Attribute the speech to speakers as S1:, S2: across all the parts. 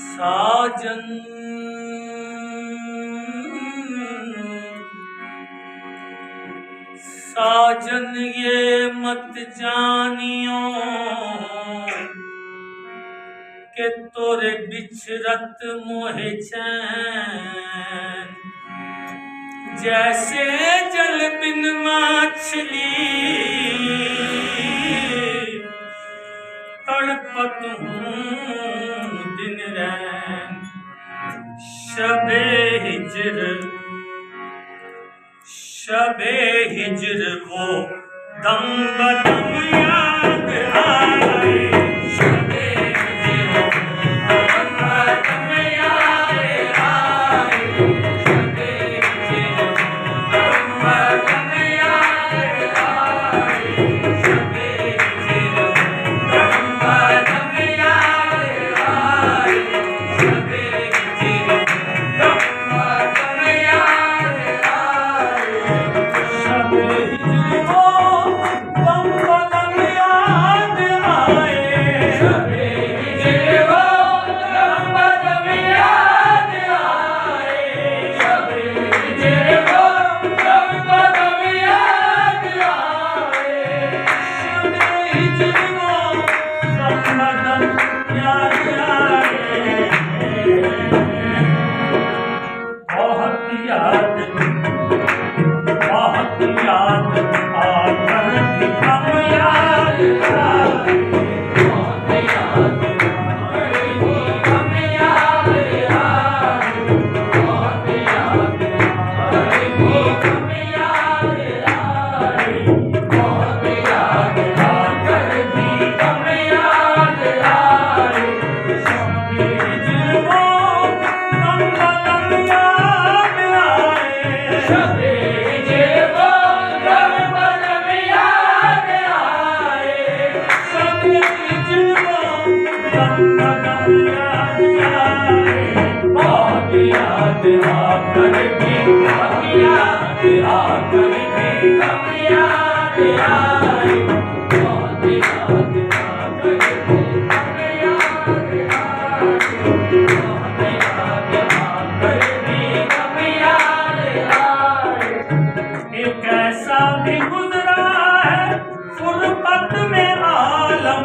S1: साजन साजन ये मत जानियो के तोरे बिछरत मोहे चैन, जैसे जल बिन मछली तड़पत हूँ दिन रैन। शबे हिजर वो दम बदम याद आए। शबे हिजर वो दम बदम याद आए। शबे हिजर वो दम बदम याद आए। शबे हिजर वो दम बदम याद आए। शबे हिजर वो दम बदम याद आए। शबे हिजर वो दम बदम याद आए। शबे हिजर वो दम बदम याद आए। शबे हिजर वो दम बदम याद आए। शबे हिजर वो दम बदम याद आए। बहुत याद आकर भी कम याद आए। बहुत याद आकर भी कम याद आए। बहुत याद आकर भी कम याद आए। बहुत याद आकर भी कम याद आए। शबे हिजर वो दम बदम याद आए। शबे हिजर वो दम बदम याद आए। शबे हिजर वो दम बदम याद आए। बहुत याद आकर भी कम याद आकर भी कम याद आए। बहुत याद आकर भी कम याद आए। बहुत याद आकर भी कम याद आए। एक ऐसा भी गुजरा है फुरकत में आलम।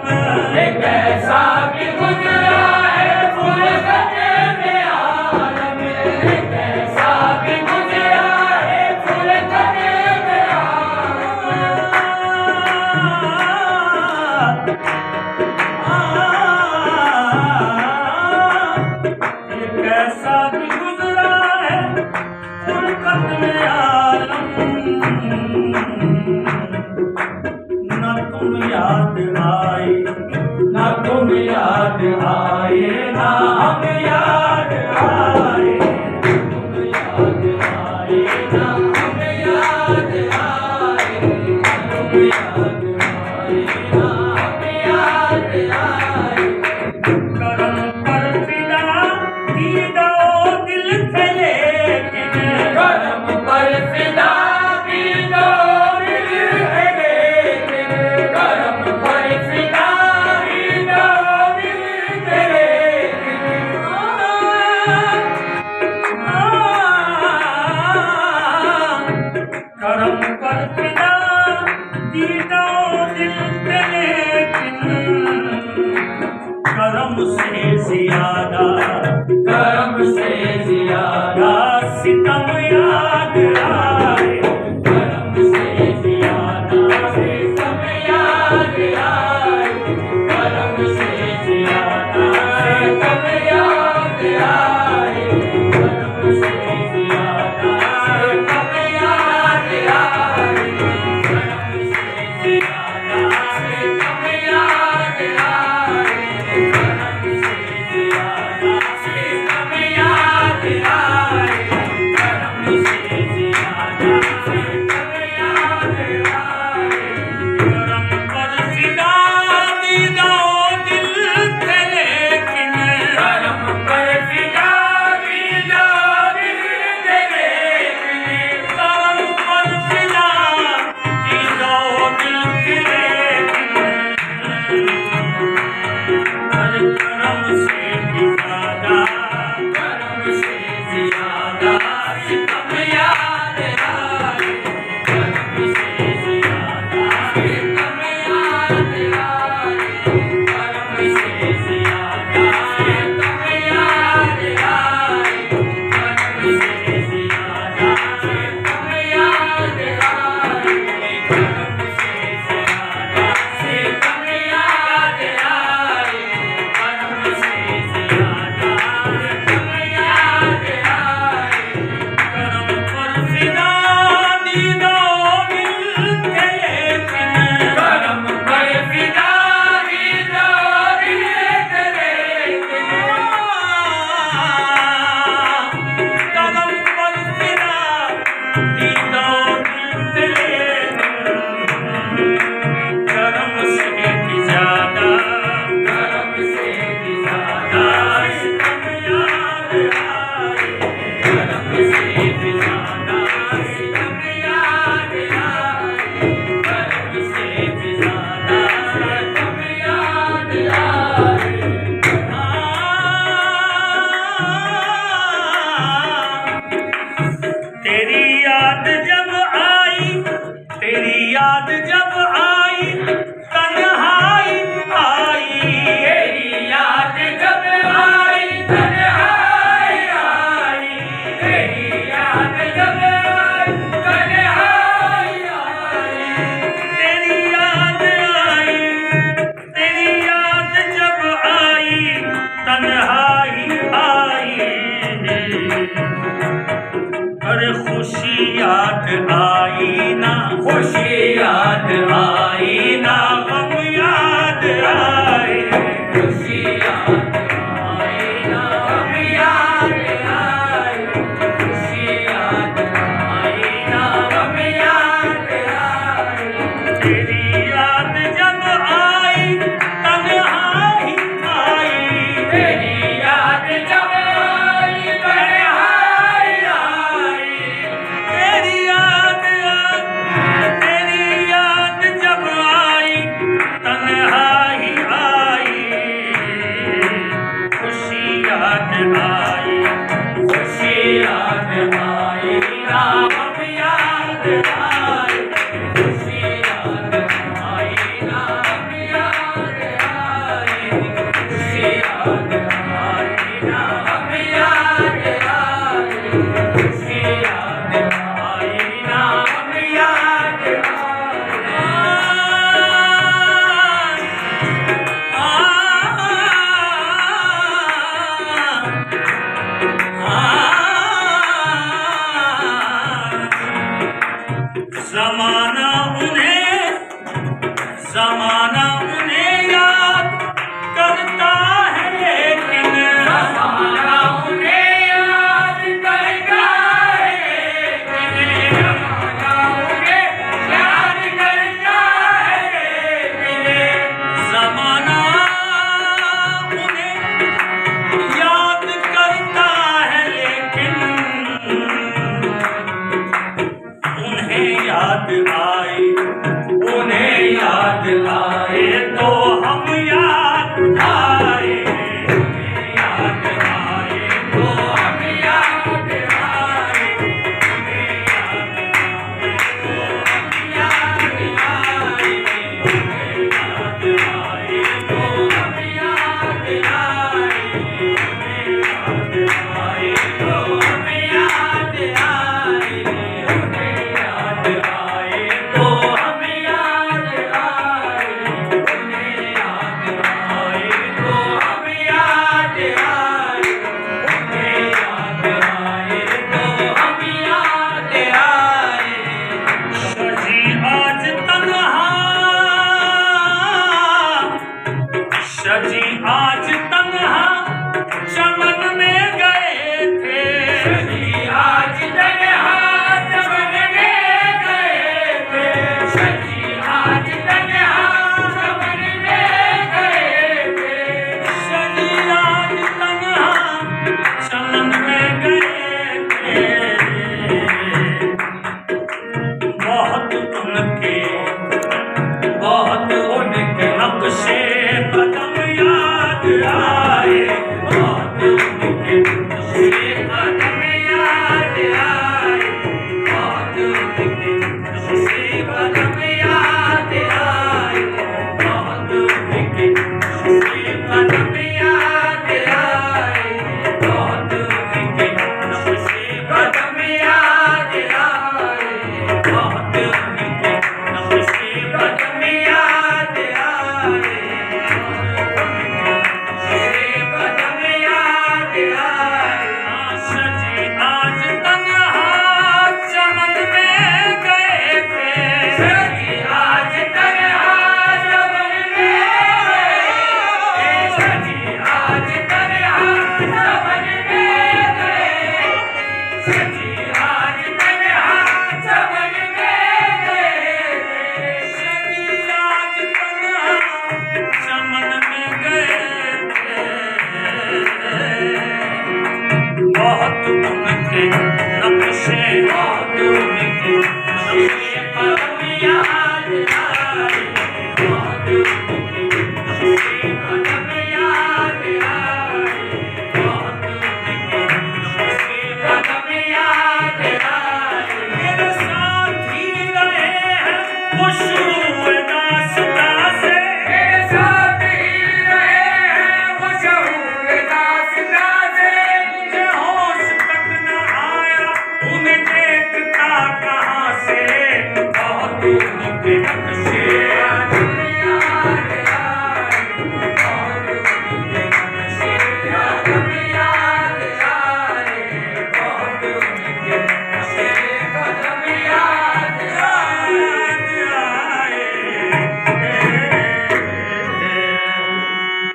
S1: एक ऐसा भी गुजरा है फुरकत में आलम। एक ऐसा भी गुजरा है फुरकत में आलम। एक ऐसा भी गुजरा है फुरकत में आलम। न तुम याद आए, न तुम याद आए, न हम याद आए। तुम याद आए, न हम याद आए। तुम याद आए, न हम याद आए। करम पर फिदा दीदा दिल थे लेकिन। करम पर फिदा दीदा दिल थे लेकिन। करम पर फिदा दीदा दिल थे लेकिन। करम पर फिदा दीदा दिल थे लेकिन। करम से ज्यादा सितम याद आए। करम से ज्यादा सितम याद आए। करम से ज्यादा सितम याद आए। करम से ज्यादा सितम याद आए। करम से ज्यादा सितम याद आए। करम से ज्यादा सितम जमाना उन्हें याद करता है लेकिन
S2: जमाना उन्हें याद करता है लेकिन जमाना उन्हें याद करता है लेकिन
S1: जमाना उन्हें याद करता है लेकिन उन्हें याद आए तो हम याद आए
S2: उन्हें याद आए तो हम याद आए उन्हें याद आए तो हम याद आए उन्हें याद आए तो हम याद आए उन्हें याद आए तो हम याद आए उन्हें याद आए तो हम याद आए उन्हें याद आए तो हम याद आए उन्हें याद आए तो हम याद आए
S1: सजी आज तन्हा सजी आज तन्हा चमन में गए थे
S2: सजी आज तन्हा चमन में गए थे सजी आज तन्हा चमन में गए थे
S1: सजी आज तन्हा चमन में गए थे बहुत उनके नक्शे कदम याद आए
S2: बहुत उनके नक्शे कदम याद आए बहुत उनके नक्शे कदम याद आए बहुत उनके नक्शे कदम याद आए बहुत उनके नक्शे कदम याद आए बहुत उनके नक्शे कदम याद आए कदम याद आए
S1: सजी आज तन्हा चमन में गए थे
S2: सजी आज तन्हा चमन में गए सजी आज तन्हा चमन में गए सजी आज तन्हा चमन में गए
S1: सजी आज तन्हा चमन में गए थे बहुत उनके नक्शे
S2: बहुत उनके नक्शे कदम याद आए बहुत उनके नक्शे कदम याद आए बहुत उनके नक्शे कदम याद आए
S1: मेरे साथी रहे हैं वो शुरू दास्ता से
S2: मेरे साथ ही रहे हैं वो शहूर दास्ता से
S1: मुझे होश तक न आया उन्हें देखता कहाँ से
S2: बहुत उनके